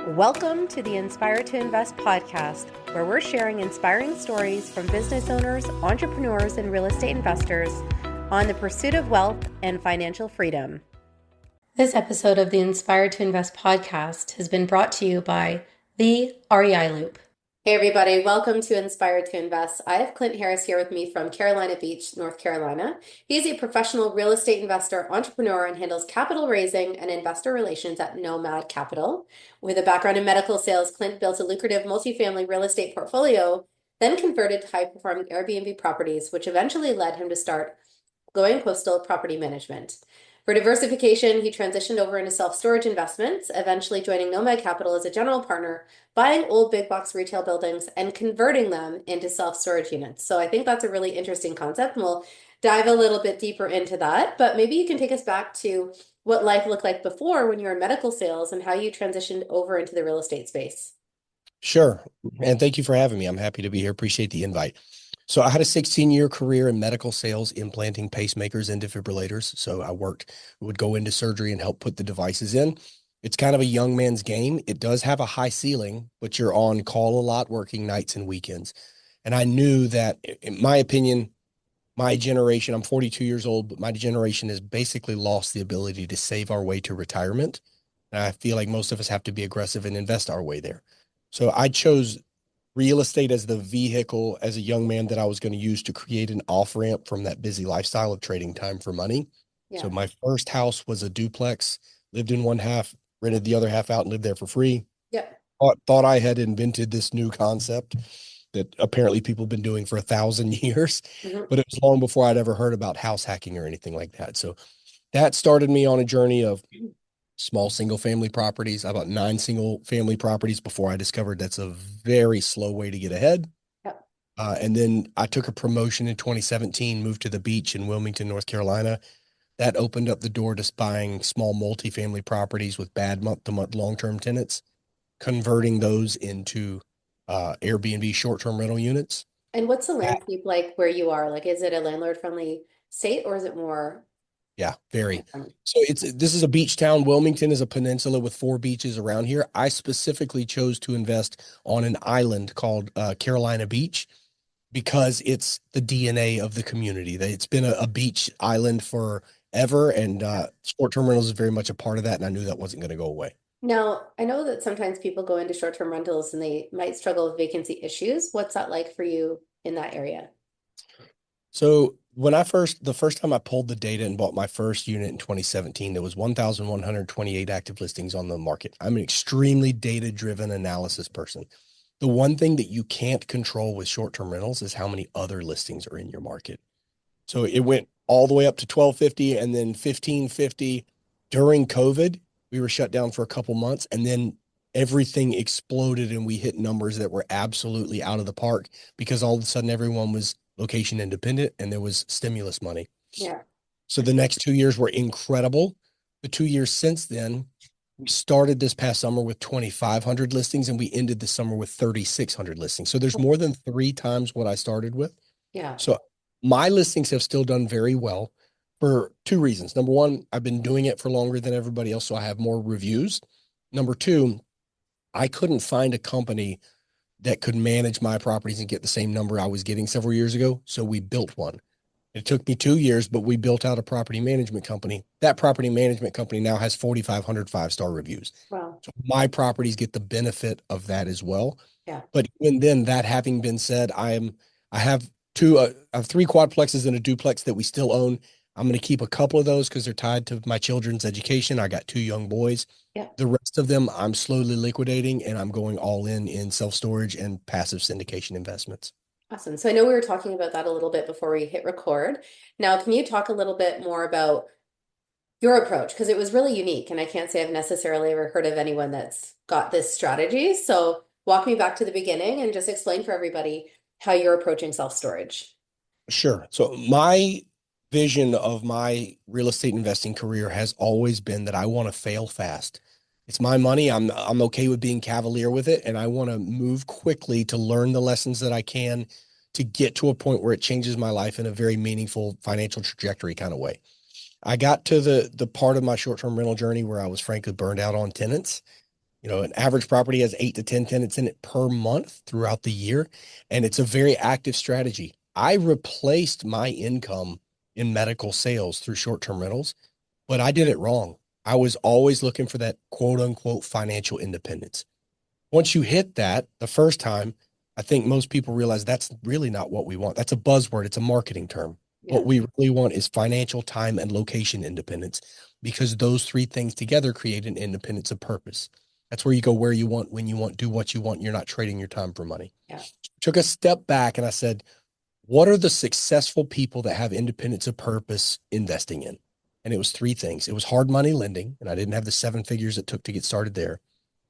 Welcome to the Inspire to Invest podcast, where we're sharing inspiring stories from business owners, entrepreneurs, and real estate investors on the pursuit of wealth and financial freedom. This episode of the Inspire to Invest podcast has been brought to you by the REI Loop. Hey everybody, welcome to Inspire to Invest. I have Clint Harris here with me from Carolina Beach, North Carolina. He's a professional real estate investor, entrepreneur, and handles capital raising and investor relations at Nomad Capital. With a background in medical sales, Clint built a lucrative multifamily real estate portfolio, then converted to high-performing Airbnb properties, which eventually led him to start Going Coastal Property Management. For diversification, he transitioned over into self-storage investments, eventually joining Nomad Capital as a general partner, buying old big box retail buildings and converting them into self-storage units. So I think that's a really interesting concept, and we'll dive a little bit deeper into that. But maybe you can take us back to what life looked like before when you were in medical sales and how you transitioned over into the real estate space. Sure. And thank you for having me. I'm happy to be here. Appreciate the invite. So I had a 16-year career in medical sales, implanting pacemakers and defibrillators. So I would go into surgery and help put the devices in. It's kind of a young man's game. It does have a high ceiling, but you're on call a lot, working nights and weekends. And I knew that, in my opinion, my generation, I'm 42 years old, but my generation has basically lost the ability to save our way to retirement. And I feel like most of us have to be aggressive and invest our way there. So I chose real estate as the vehicle as a young man that I was going to use to create an off-ramp from that busy lifestyle of trading time for money. Yeah. So my first house was a duplex, lived in one half, rented the other half out and lived there for free. Yep. Thought I had invented this new concept that apparently people have been doing for 1,000 years, but it was long before I'd ever heard about house hacking or anything like that. So that started me on a journey of small single family properties. I bought 9 single family properties before I discovered that's a very slow way to get ahead. Yep. And then I took a promotion in 2017, moved to the beach in Wilmington, North Carolina. That opened up the door to buying small multifamily properties with bad month-to-month long-term tenants, converting those into Airbnb short-term rental units. And what's the landscape like where you are? Like, is it a landlord-friendly state or is it more? Yeah, very. So this is a beach town. Wilmington is a peninsula with 4 beaches around here. I specifically chose to invest on an island called Carolina Beach because it's the DNA of the community. It's been a beach island forever, and short-term rentals is very much a part of that, and I knew that wasn't going to go away. Now, I know that sometimes people go into short-term rentals and they might struggle with vacancy issues. What's that like for you in that area? So the first time I pulled the data and bought my first unit in 2017, there was 1,128 active listings on the market. I'm an extremely data-driven analysis person. The one thing that you can't control with short-term rentals is how many other listings are in your market. So it went all the way up to 1,250 and then 1,550 during COVID. We were shut down for a couple months, and then everything exploded and we hit numbers that were absolutely out of the park because all of a sudden everyone was location independent and there was stimulus money. Yeah. So the next 2 years were incredible. The 2 years since then, we started this past summer with 2,500 listings and we ended the summer with 3,600 listings. So there's more than 3 times what I started with. Yeah. So my listings have still done very well for 2 reasons. Number one, I've been doing it for longer than everybody else, so I have more reviews. Number two, I couldn't find a company that could manage my properties and get the same number I was getting several years ago. So we built one. It took me 2 years, but we built out a property management company. That property management company now has 4,500 5-star reviews. Wow. So my properties get the benefit of that as well. Yeah. But even then, that having been said, I have 3 quadplexes and a duplex that we still own. I'm going to keep a couple of those because they're tied to my children's education. I got 2 young boys. Yeah. The rest of them I'm slowly liquidating, and I'm going all in self-storage and passive syndication investments. Awesome. So I know we were talking about that a little bit before we hit record. Now, can you talk a little bit more about your approach? Because it was really unique, and I can't say I've necessarily ever heard of anyone that's got this strategy. So walk me back to the beginning and just explain for everybody how you're approaching self-storage. Sure. So my vision of my real estate investing career has always been that I want to fail fast. It's my money. I'm okay with being cavalier with it, and I want to move quickly to learn the lessons that I can to get to a point where it changes my life in a very meaningful financial trajectory kind of way. I got to the part of my short-term rental journey where I was frankly burned out on tenants. An average property has 8 to 10 tenants in it per month throughout the year. And it's a very active strategy. I replaced my income in medical sales through short-term rentals, but I did it wrong. I was always looking for that quote unquote financial independence. Once you hit that the first time, I think most people realize that's really not what we want. That's a buzzword. It's a marketing term. Yeah. What we really want is financial, time, and location independence, because those three things together create an independence of purpose. That's where you go where you want, when you want, do what you want. You're not trading your time for money. Yeah. Took a step back and I said, what are the successful people that have independence of purpose investing in? And it was three things. It was hard money lending, and I didn't have the 7 figures it took to get started there.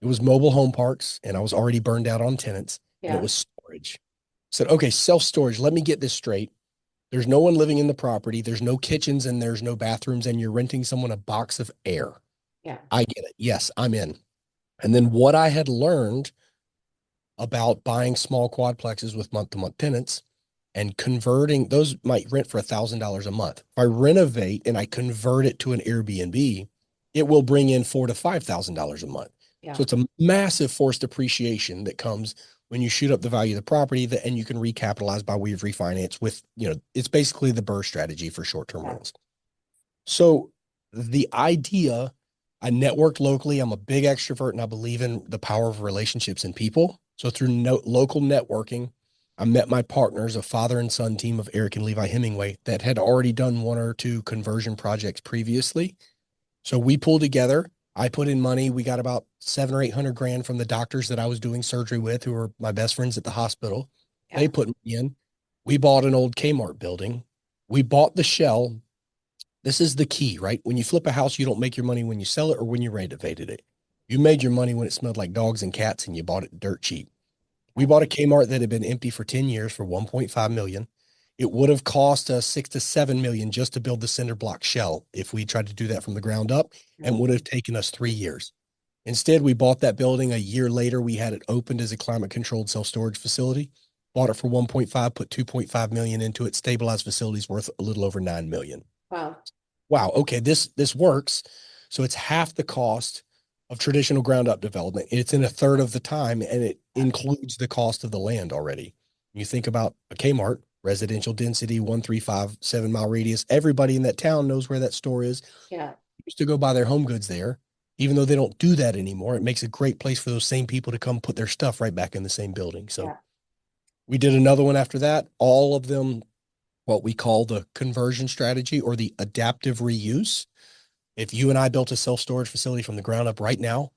It was mobile home parks, and I was already burned out on tenants. And it Yeah. was storage. I said, okay, self-storage. Let me get this straight. There's no one living in the property. There's no kitchens and there's no bathrooms, and you're renting someone a box of air. Yeah. I get it. Yes, I'm in. And then what I had learned about buying small quadplexes with month-to-month tenants and converting those might rent for $1,000 a month. If I renovate and I convert it to an Airbnb, it will bring in $4,000 to $5,000 a month. Yeah. So it's a massive forced appreciation that comes when you shoot up the value of the property, and you can recapitalize by way of refinance with, it's basically the BRRRR strategy for short-term rentals. So the idea, I networked locally. I'm a big extrovert and I believe in the power of relationships and people. So through local networking, I met my partners, a father and son team of Eric and Levi Hemingway, that had already done one or two conversion projects previously. So we pulled together. I put in money. We got about 700 or 800 grand from the doctors that I was doing surgery with, who were my best friends at the hospital. Yeah. They put me in. We bought an old Kmart building. We bought the shell. This is the key, right? When you flip a house, you don't make your money when you sell it or when you renovated it. You made your money when it smelled like dogs and cats and you bought it dirt cheap. We bought a Kmart that had been empty for 10 years for 1.5 million. It would have cost us 6 to 7 million just to build the cinder block shell if we tried to do that from the ground up, and would have taken us 3 years. Instead, we bought that building a year later. We had it opened as a climate controlled self-storage facility, bought it for 1.5, put 2.5 million into it, stabilized facilities worth a little over 9 million. Wow. Wow. Okay. This works. So it's half the cost of traditional ground up development. It's in a third of the time, and it includes the cost of the land already. You think about a Kmart, residential density, 135, 7 mile radius. Everybody in that town knows where that store is. Yeah. Used to go buy their home goods there. Even though they don't do that anymore, it makes a great place for those same people to come put their stuff right back in the same building. So we did another one after that. All of them, what we call the conversion strategy or the adaptive reuse. If you and I built a self-storage facility from the ground up right now,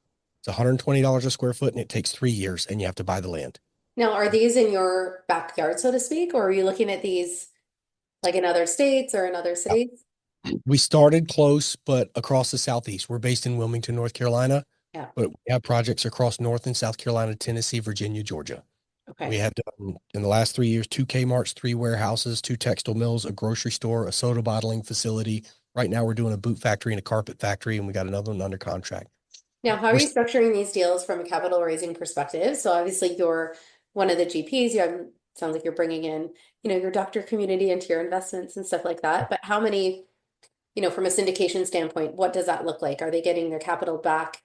it's $120 a square foot and it takes 3 years and you have to buy the land. Now, are these in your backyard, so to speak, or are you looking at these like in other states or in other cities? We started close, but across the Southeast. We're based in Wilmington, North Carolina, Yeah. but we have projects across North and South Carolina, Tennessee, Virginia, Georgia. Okay. We have done in the last 3 years, 2 Kmarts, 3 warehouses, 2 textile mills, a grocery store, a soda bottling facility. Right now we're doing a boot factory and a carpet factory, and we got another one under contract. Now, how are We're you structuring these deals from a capital raising perspective? So obviously you're one of the GPs. You have, sounds like you're bringing in, your doctor community into your investments and stuff like that. But how many, from a syndication standpoint, what does that look like? Are they getting their capital back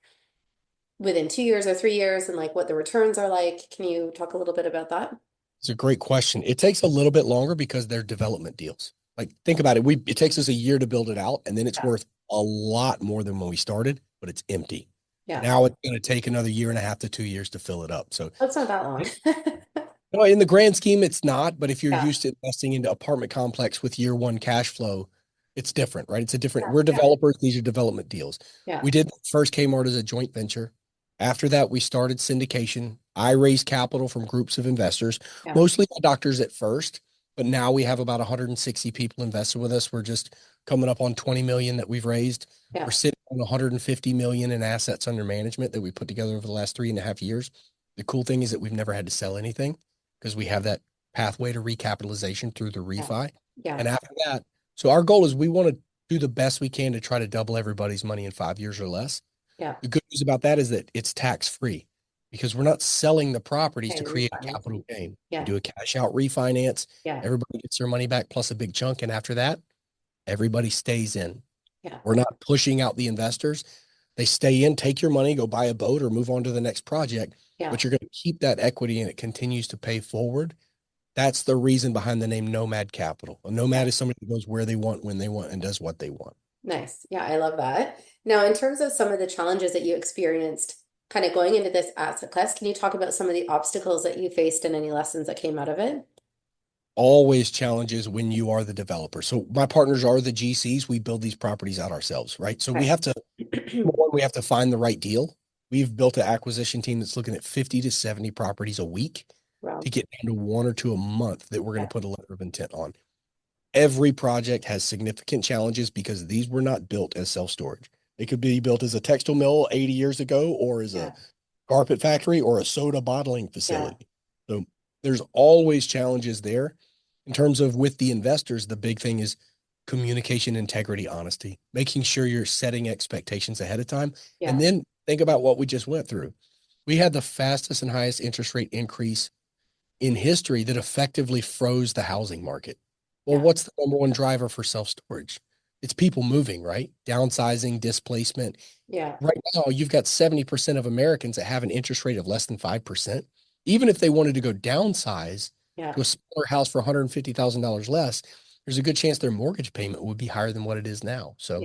within 2 years or 3 years, and like what the returns are like? Can you talk a little bit about that? It's a great question. It takes a little bit longer because they're development deals. Like think about it. It takes us a year to build it out, and then it's Yeah. worth a lot more than when we started, but it's empty. Yeah. Now it's going to take another year and a half to 2 years to fill it up. So That's not that long. in the grand scheme, it's not, but if you're Yeah. used to investing into apartment complex with year one cash flow, it's different, right? Yeah. We're developers. These are development deals. Yeah. We did the first Kmart as a joint venture. After that, we started syndication. I raised capital from groups of investors, Yeah. mostly doctors at first, but now we have about 160 people invested with us. We're just coming up on 20 million that we've raised. Yeah. We're sitting on 150 million in assets under management that we put together over the last 3.5 years. The cool thing is that we've never had to sell anything because we have that pathway to recapitalization through the refi. Yeah. And after that, so our goal is we want to do the best we can to try to double everybody's money in 5 years or less. Yeah. The good news about that is that it's tax free because we're not selling the properties to Okay, create a refinancing. capital gain. Yeah. We do a cash out refinance. Yeah. Everybody gets their money back plus a big chunk. And after that, everybody stays in. Yeah. We're not pushing out the investors. They stay in, take your money, go buy a boat or move on to the next project, Yeah. but you're going to keep that equity and it continues to pay forward. That's the reason behind the name Nomad Capital. A nomad is somebody who goes where they want, when they want, and does what they want. Nice. Yeah, I love that. Now, in terms of some of the challenges that you experienced kind of going into this asset class, can you talk about some of the obstacles that you faced and any lessons that came out of it? Always challenges when you are the developer. So my partners are the GCs. We build these properties out ourselves, right? So we have to, number one, we have to find the right deal. We've built an acquisition team that's looking at 50 to 70 properties a week Wow. to get down to 1 or 2 a month that we're going to put a letter of intent on. Every project has significant challenges because these were not built as self-storage. They could be built as a textile mill 80 years ago, or as a carpet factory, or a soda bottling facility. So there's always challenges there. In terms of with the investors, the big thing is communication, integrity, honesty, making sure you're setting expectations ahead of time. And then think about what we just went through. We had the fastest and highest interest rate increase in history that effectively froze the housing market. Well, what's the number one driver for self-storage? It's people moving, right? Downsizing, displacement. Right now, you've got 70% of Americans that have an interest rate of less than 5%. Even if they wanted to go downsize to a smaller house for $150,000 less, there's a good chance their mortgage payment would be higher than what it is now. So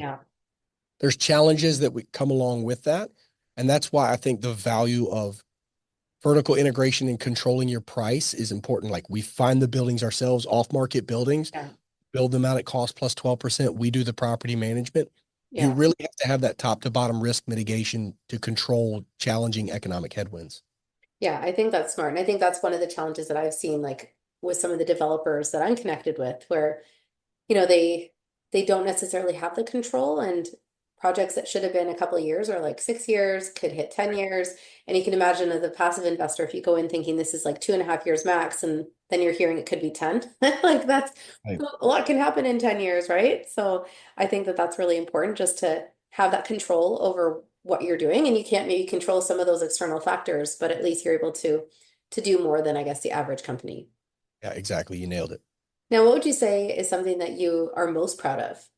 there's challenges that would come along with that. And that's why I think the value of vertical integration and controlling your price is important. Like, we find the buildings ourselves, off-market buildings, build them out at cost plus 12%. We do the property management. You really have to have that top to bottom risk mitigation to control challenging economic headwinds. Yeah, I think that's smart. And I think that's one of the challenges that I've seen, like with some of the developers that I'm connected with, where, they don't necessarily have the control, and projects that should have been a couple of years or like 6 years could hit 10 years. And you can imagine, as a passive investor, if you go in thinking this is like 2.5 years max, and then you're hearing it could be 10, like that's a lot can happen in 10 years, right? So I think that that's really important, just to have that control over what you're doing. And you can't maybe control some of those external factors, but at least you're able to do more than, I guess, the average company. Yeah, exactly. You nailed it. Now, what would you say is something that you are most proud of?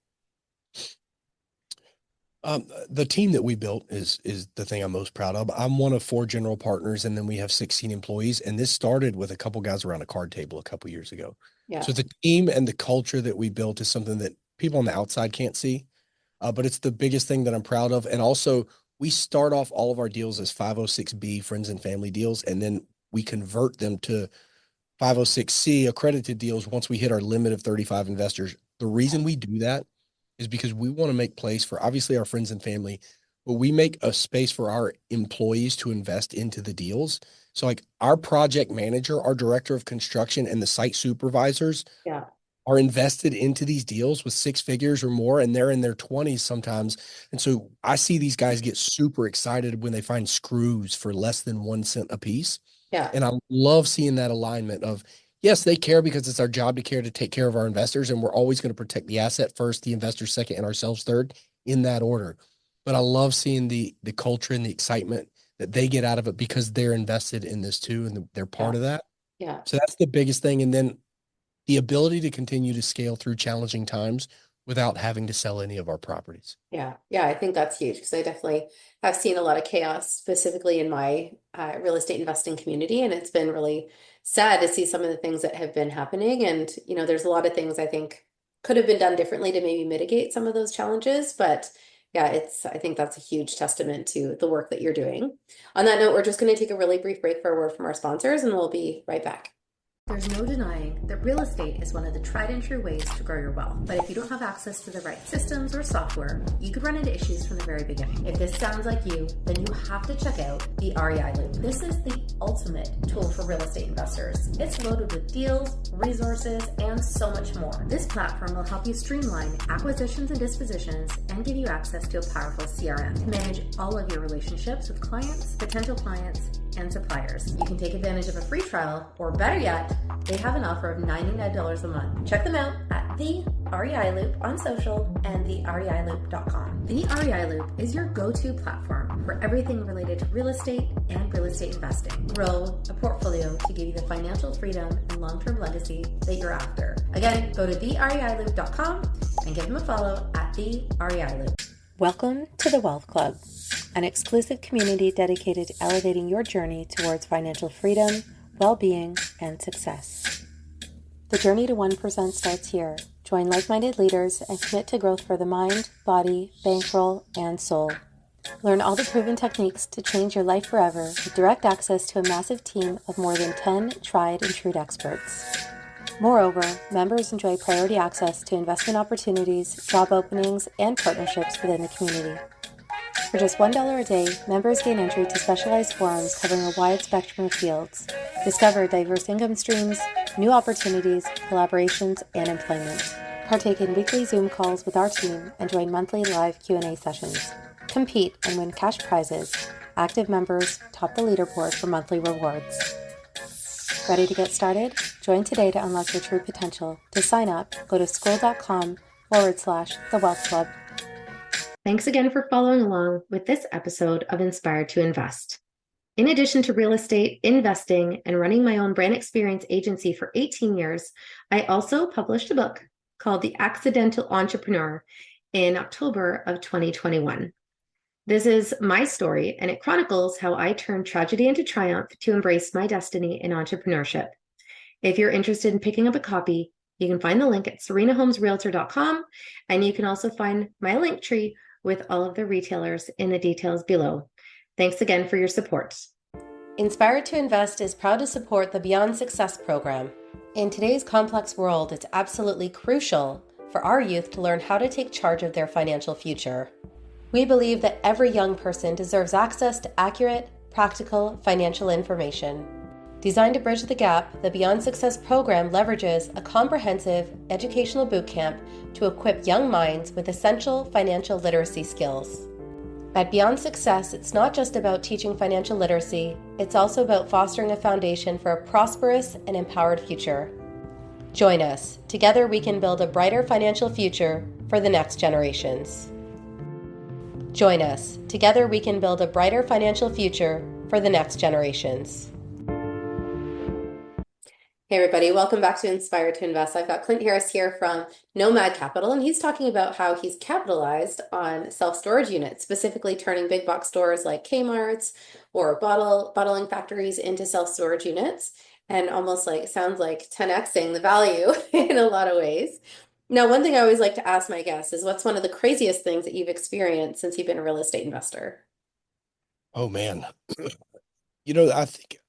The team that we built is the thing I'm most proud of. I'm one of 4 general partners, and then we have 16 employees. And this started with a couple guys around a card table a couple years ago. So the team and the culture that we built is something that people on the outside can't see, but it's the biggest thing that I'm proud of. And also, we start off all of our deals as 506B friends and family deals, and then we convert them to 506C accredited deals once we hit our limit of 35 investors. The reason we do that is because we want to make place for, obviously, our friends and family, but we make a space for our employees to invest into the deals. So like our project manager, our director of construction, and the site supervisors are invested into these deals with 6 figures or more, and they're in their 20s sometimes. And so I see these guys get super excited when they find screws for less than 1 cent a piece. And I love seeing that alignment of, yes, they care because it's our job to care, to take care of our investors. And we're always going to protect the asset first, the investor second, and ourselves third, in that order. But I love seeing the culture and the excitement that they get out of it because they're invested in this too. And they're part of that. So that's the biggest thing. And then the ability to continue to scale through challenging times without having to sell any of our properties. Yeah, I think that's huge, because I definitely have seen a lot of chaos, specifically in my real estate investing community, and it's been really sad to see some of the things that have been happening. And there's a lot of things I think could have been done differently to maybe mitigate some of those challenges. But I think that's a huge testament to the work that you're doing. On that note, we're just going to take a really brief break for a word from our sponsors, and we'll be right back. There's no denying that real estate is one of the tried and true ways to grow your wealth. But if you don't have access to the right systems or software, you could run into issues from the very beginning. If this sounds like you, then you have to check out the REI Loop. This is the ultimate tool for real estate investors. It's loaded with deals, resources, and so much more. This platform will help you streamline acquisitions and dispositions and give you access to a powerful CRM to manage all of your relationships with clients, potential clients, and suppliers. You can take advantage of a free trial, or better yet, they have an offer of $99 a month. Check them out at The REI Loop on social and thereiloop.com. The REI Loop is your go-to platform for everything related to real estate and real estate investing. Grow a portfolio to give you the financial freedom and long-term legacy that you're after. Again, go to thereiloop.com and give them a follow at The REI Loop. Welcome to the Wealth Club, an exclusive community dedicated to elevating your journey towards financial freedom, well-being, and success. The journey to 1% starts here. Join like-minded leaders and commit to growth for the mind, body, bankroll, and soul. Learn all the proven techniques to change your life forever with direct access to a massive team of more than 10 tried and true experts. Moreover, members enjoy priority access to investment opportunities, job openings, and partnerships within the community. For just $1 a day, members gain entry to specialized forums covering a wide spectrum of fields, discover diverse income streams, new opportunities, collaborations, and employment. Partake in weekly Zoom calls with our team and join monthly live Q&A sessions. Compete and win cash prizes. Active members top the leaderboard for monthly rewards. Ready to get started? Join today to unlock your true potential. To sign up, go to school.com/The Wealth Club. Thanks again for following along with this episode of Inspired to Invest. In addition to real estate, investing, and running my own brand experience agency for 18 years, I also published a book called The Accidental Entrepreneur in October of 2021. This is my story, and it chronicles how I turned tragedy into triumph to embrace my destiny in entrepreneurship. If you're interested in picking up a copy, you can find the link at serenahomesrealtor.com, and you can also find my link tree with all of the retailers in the details below. Thanks again for your support. Inspired to Invest is proud to support the Beyond Success program. In today's complex world, it's absolutely crucial for our youth to learn how to take charge of their financial future. We believe that every young person deserves access to accurate, practical financial information. Designed to bridge the gap, the Beyond Success program leverages a comprehensive educational bootcamp to equip young minds with essential financial literacy skills. At Beyond Success, it's not just about teaching financial literacy, it's also about fostering a foundation for a prosperous and empowered future. Join us. Together we can build a brighter financial future for the next generations. Join us. Together we can build a brighter financial future for the next generations. Hey everybody, welcome back to Inspired to Invest. I've got Clint Harris here from Nomad Capital, and he's talking about how he's capitalized on self-storage units, specifically turning big box stores like Kmart's or bottling factories into self-storage units, and almost like sounds like 10xing the value in a lot of ways. Now, one thing I always like to ask my guests is what's one of the craziest things that you've experienced since you've been a real estate investor? Oh man. I think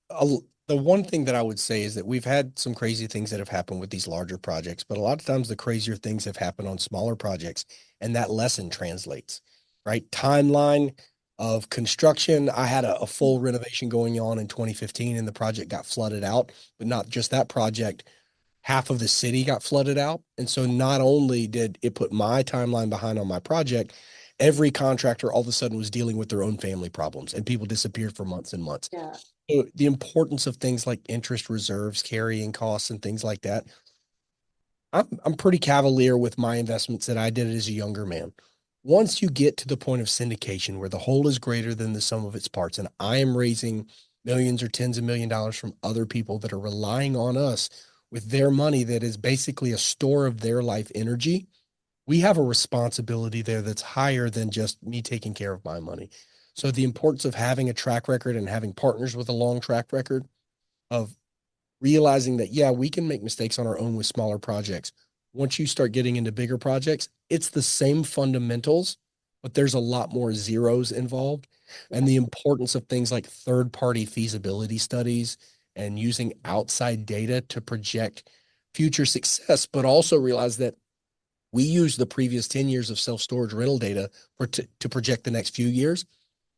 the one thing that I would say is that we've had some crazy things that have happened with these larger projects, but a lot of times the crazier things have happened on smaller projects, and that lesson translates, right? Timeline of construction. I had a full renovation going on in 2015 and the project got flooded out, but not just that project. Half of the city got flooded out. And so not only did it put my timeline behind on my project, every contractor all of a sudden was dealing with their own family problems and people disappeared for months and months. Yeah. So the importance of things like interest reserves, carrying costs, and things like that. I'm pretty cavalier with my investments that I did as a younger man. Once you get to the point of syndication where the whole is greater than the sum of its parts, and I am raising millions or tens of $1 millions from other people that are relying on us with their money that is basically a store of their life energy, we have a responsibility there that's higher than just me taking care of my money. So the importance of having a track record and having partners with a long track record of realizing that, yeah, we can make mistakes on our own with smaller projects. Once you start getting into bigger projects, it's the same fundamentals, but there's a lot more zeros involved. And the importance of things like third-party feasibility studies and using outside data to project future success, but also realize that we use the previous 10 years of self-storage rental data to project the next few years.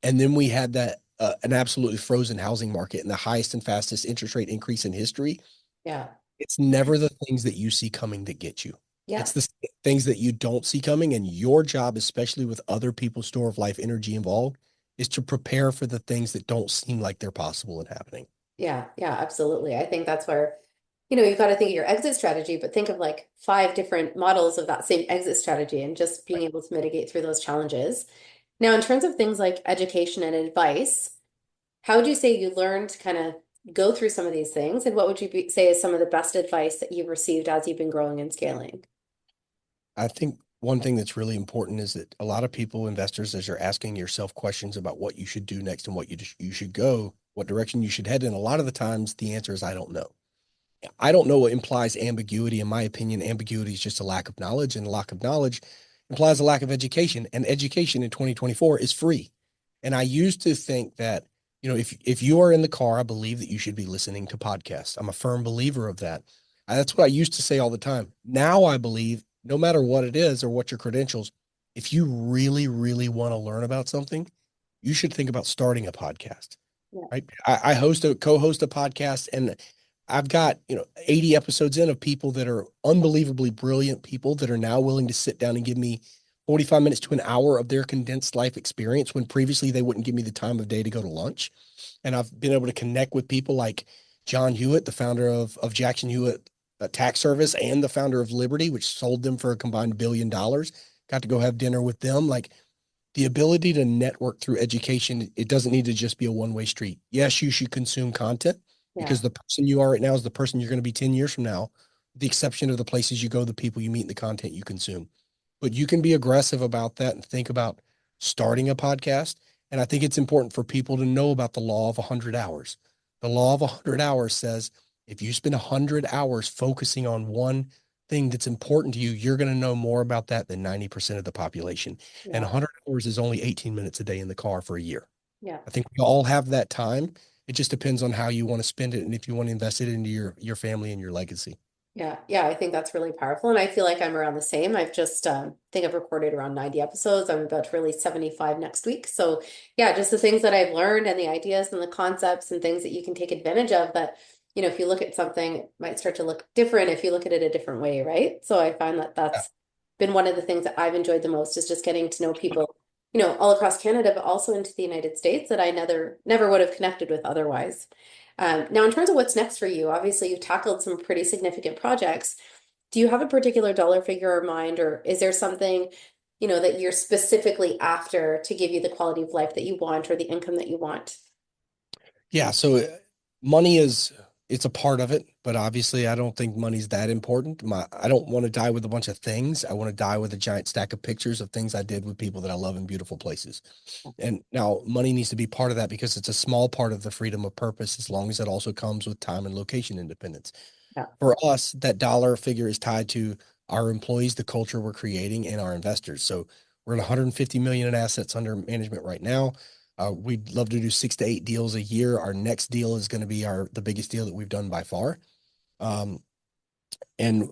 And then we had that an absolutely frozen housing market and the highest and fastest interest rate increase in history. Yeah. It's never the things that you see coming that get you. Yeah. It's the things that you don't see coming. And your job, especially with other people's store of life energy involved, is to prepare for the things that don't seem like they're possible and happening. Yeah, absolutely. I think that's where, you've got to think of your exit strategy, but think of like 5 different models of that same exit strategy and just being able to mitigate through those challenges. Now, in terms of things like education and advice, how would you say you learned to kind of go through some of these things? And what would you say is some of the best advice that you've received as you've been growing and scaling? I think one thing that's really important is that a lot of people, investors, as you're asking yourself questions about what you should do next and what you should go, what direction you should head in, a lot of the times the answer is, I don't know. I don't know what implies ambiguity. In my opinion, ambiguity is just a lack of knowledge, and a lack of knowledge implies a lack of education. And education in 2024 is free. And I used to think that, if you are in the car, I believe that you should be listening to podcasts. I'm a firm believer of that. That's what I used to say all the time. Now I believe no matter what it is or what your credentials, if you really, really want to learn about something, you should think about starting a podcast, Yeah. right? I co-host a podcast, and I've got, 80 episodes in of people that are unbelievably brilliant people that are now willing to sit down and give me 45 minutes to an hour of their condensed life experience when previously they wouldn't give me the time of day to go to lunch. And I've been able to connect with people like John Hewitt, the founder of Jackson Hewitt Tax Service, and the founder of Liberty, which sold them for a combined $1 billion. Got to go have dinner with them. Like, the ability to network through education, it doesn't need to just be a one-way street. Yes, you should consume content, Yeah. because the person you are right now is the person you're going to be 10 years from now, with the exception of the places you go, the people you meet, and the content you consume. But you can be aggressive about that and think about starting a podcast. And I think it's important for people to know about the law of 100 hours. The law of 100 hours says if you spend 100 hours focusing on one thing that's important to you, you're going to know more about that than 90% of the population. And Yeah. 100 hours is only 18 minutes a day in the car for a year. Yeah. I think we all have that time. It just depends on how you want to spend it and if you want to invest it into your family and your legacy. Yeah, yeah, I think that's really powerful. And I feel like I'm around the same. I've just think I've recorded around 90 episodes. I'm about to release 75 next week. So yeah, just the things that I've learned and the ideas and the concepts and things that you can take advantage of that, if you look at something, it might start to look different if you look at it a different way, right? So I find that Yeah. that's been one of the things that I've enjoyed the most is just getting to know people, all across Canada, but also into the United States that I never would have connected with otherwise. Now, in terms of what's next for you, obviously you've tackled some pretty significant projects. Do you have a particular dollar figure in mind, or is there something, that you're specifically after to give you the quality of life that you want or the income that you want? Yeah. So money it's a part of it, but obviously I don't think money's that important. I don't want to die with a bunch of things. I want to die with a giant stack of pictures of things I did with people that I love in beautiful places. And now money needs to be part of that because it's a small part of the freedom of purpose, as long as it also comes with time and location independence. Yeah. For us, that dollar figure is tied to our employees, the culture we're creating, and our investors. So we're at 150 million in assets under management right now. We'd love to do 6 to 8 deals a year. Our next deal is going to be the biggest deal that we've done by far. And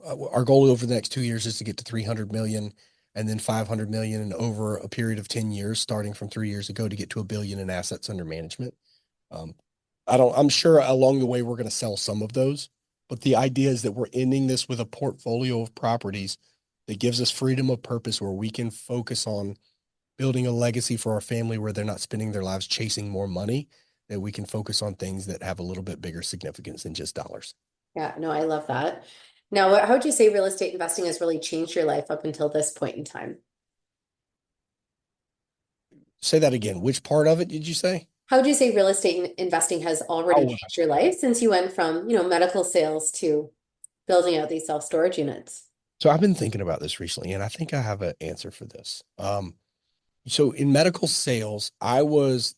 our goal over the next 2 years is to get to 300 million and then 500 million and over a period of 10 years, starting from 3 years ago, to get to $1 billion in assets under management. Um, I'm sure along the way we're going to sell some of those, but the idea is that we're ending this with a portfolio of properties that gives us freedom of purpose, where we can focus on building a legacy for our family, where they're not spending their lives chasing more money, that we can focus on things that have a little bit bigger significance than just dollars. Yeah, no, I love that. Now, how would you say real estate investing has really changed your life up until this point in time? Say that again. Which part of it did you say? How would you say real estate investing has already Oh, changed your life since you went from, medical sales to building out these self-storage units? so I've been thinking about this recently, and I think I have an answer for this. So in medical sales, I was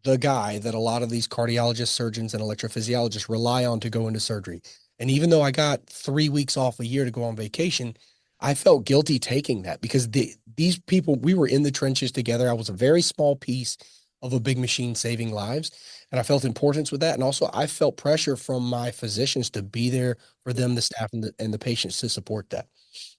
the guy that a lot of these cardiologists, surgeons, and electrophysiologists rely on to go into surgery. And even though I got 3 weeks off a year to go on vacation, I felt guilty taking that, because these people, we were in the trenches together. I was a very small piece of a big machine saving lives. And I felt importance with that. And also I felt pressure from my physicians to be there for them, the staff, and the patients, to support that.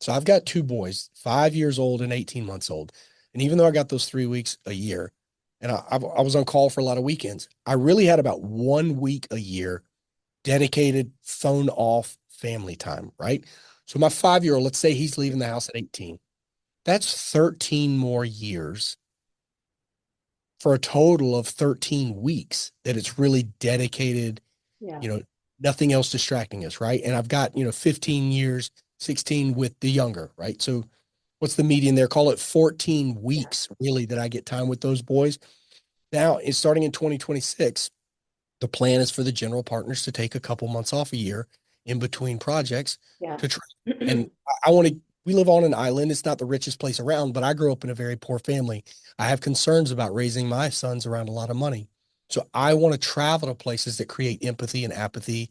So I've got two boys, 5 years old and 18 months old. And even though I got those 3 weeks a year, and I was on call for a lot of weekends, I really had about 1 week a year dedicated phone off family time, right? So my 5 year old, let's say he's leaving the house at 18. That's 13 more years for a total of 13 weeks that it's really dedicated, Yeah. you know, nothing else distracting us, right? And I've got, 15 years, 16 with the younger, right? So what's the median there? Call it 14 Yeah. weeks really that I get time with those boys. Now, it's starting in 2026. The plan is for the general partners to take a couple months off a year in between projects Yeah. to try. And I want to we live on an island. It's not the richest place around, but I grew up in a very poor family. I have concerns about raising my sons around a lot of money. So I want to travel to places that create empathy and apathy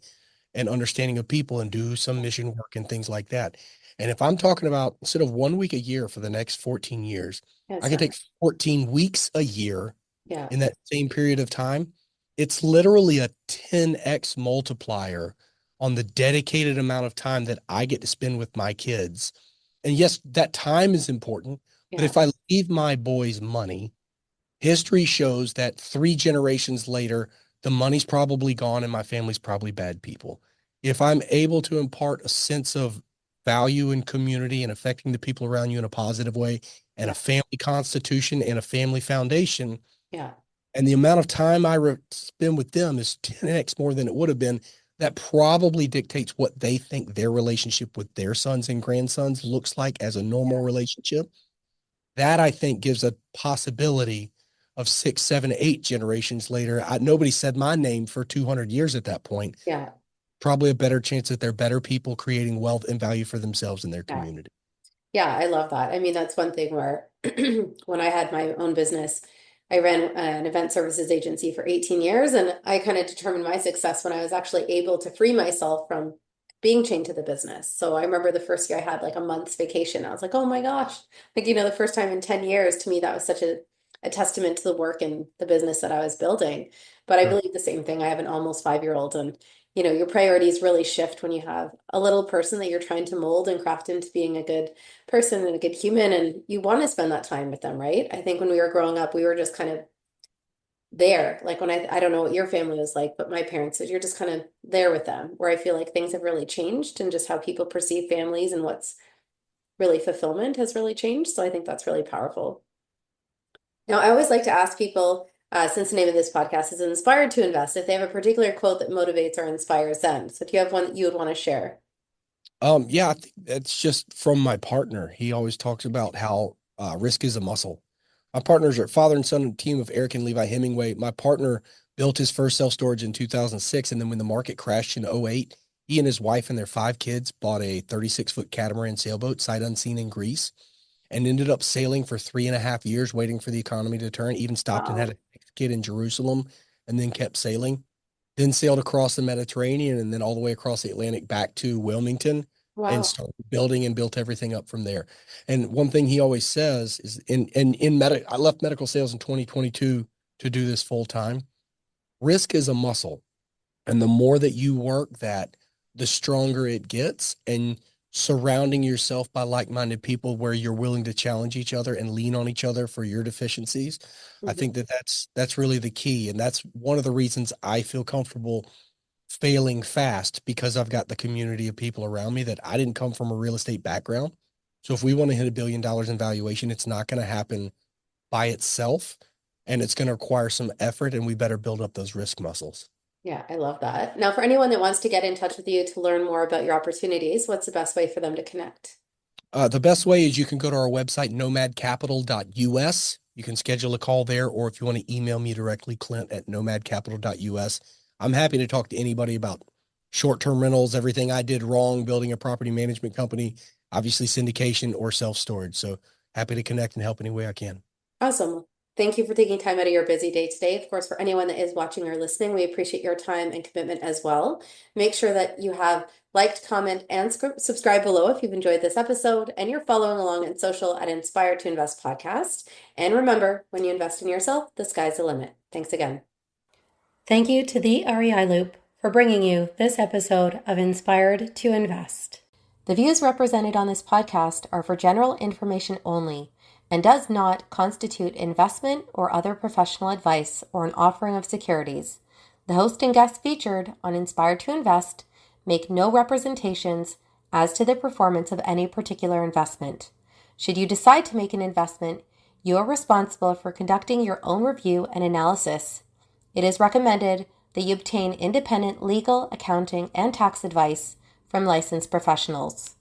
and understanding of people and do some mission work and things like that. And if I'm talking about instead of 1 week a year for the next 14 years, I Yes, can take 14 weeks a year yeah, in that same period of time. It's literally a 10x multiplier on the dedicated amount of time that I get to spend with my kids. And yes, that time is important, but yeah, if I leave my boys money, history shows that 3 generations later, the money's probably gone and my family's probably bad people. If I'm able to impart a sense of value and community and affecting the people around you in a positive way and yeah, a family constitution and a family foundation, yeah, and the amount of time I spend with them is 10x more than it would have been, that probably dictates what they think their relationship with their sons and grandsons looks like as a normal relationship. That I think gives a possibility of 6, 7, 8 generations later. Nobody said my name for 200 years at that point. yeah, Probably a better chance that they're better people creating wealth and value for themselves and their yeah. community. Yeah, I love that. I mean, that's one thing where when I had my own business, I ran an event services agency for 18 years, and I kind of determined my success when I was actually able to free myself from being chained to the business. So I remember the first year I had like a month's vacation. I was like, oh my gosh. Like, the first time in 10 years, to me, that was such a testament to the work and the business that I was building. But I Sure. believe the same thing. I have an almost 5-year-old, and your priorities really shift when you have a little person that you're trying to mold and craft into being a good person and a good human, and you want to spend that time with them, right? I think when we were growing up, we were just kind of there. Like when I don't know what your family was like, but my parents said you're just kind of there with them, where I feel like things have really changed and just how people perceive families and what's really fulfillment has really changed. So I think that's really powerful. Now, I always like to ask people, since the name of this podcast is Inspired to Invest, if they have a particular quote that motivates or inspires them. So do you have one that you would want to share? Yeah, I think that's just from my partner. He always talks about how risk is a muscle. My partners are father and son team of Eric and Levi Hemingway. My partner built his first self-storage in 2006. And then when the market crashed in '08, he and his wife and their 5 kids bought a 36-foot catamaran sailboat, sight unseen in Greece, and ended up sailing for 3.5 years, waiting for the economy to turn, even stopped and had Wow. a kid in Jerusalem and then kept sailing, then sailed across the Mediterranean and then all the way across the Atlantic back to Wilmington and Wow. started building and built everything up from there. And one thing he always says is in medical, I left medical sales in 2022 to do this full time. Risk is a muscle. And the more that you work that, the stronger it gets. And surrounding yourself by like-minded people where you're willing to challenge each other and lean on each other for your deficiencies, I Mhm. think that that's really the key. And that's one of the reasons I feel comfortable failing fast, because I've got the community of people around me. That I didn't come from a real estate background. So if we want to hit $1 billion in valuation, it's not going to happen by itself, and it's going to require some effort, and we better build up those risk muscles. Yeah, I love that. Now, for anyone that wants to get in touch with you to learn more about your opportunities, what's the best way for them to connect? The best way is you can go to our website, nomadcapital.us. You can schedule a call there, or if you want to email me directly, clint@nomadcapital.us. I'm happy to talk to anybody about short-term rentals, everything I did wrong, building a property management company, obviously syndication or self-storage. So happy to connect and help any way I can. Awesome. Thank you for taking time out of your busy day today. Of course, for anyone that is watching or listening, we appreciate your time and commitment as well. Make sure that you have liked, comment, and subscribe below if you've enjoyed this episode and you're following along in social at Inspire to Invest podcast. And remember, when you invest in yourself, the sky's the limit. Thanks again. Thank you to the REI Loop for bringing you this episode of Inspired to Invest. The views represented on this podcast are for general information only and does not constitute investment or other professional advice or an offering of securities. The host and guests featured on Inspired to Invest make no representations as to the performance of any particular investment. Should you decide to make an investment, you are responsible for conducting your own review and analysis. It is recommended that you obtain independent legal, accounting, and tax advice from licensed professionals.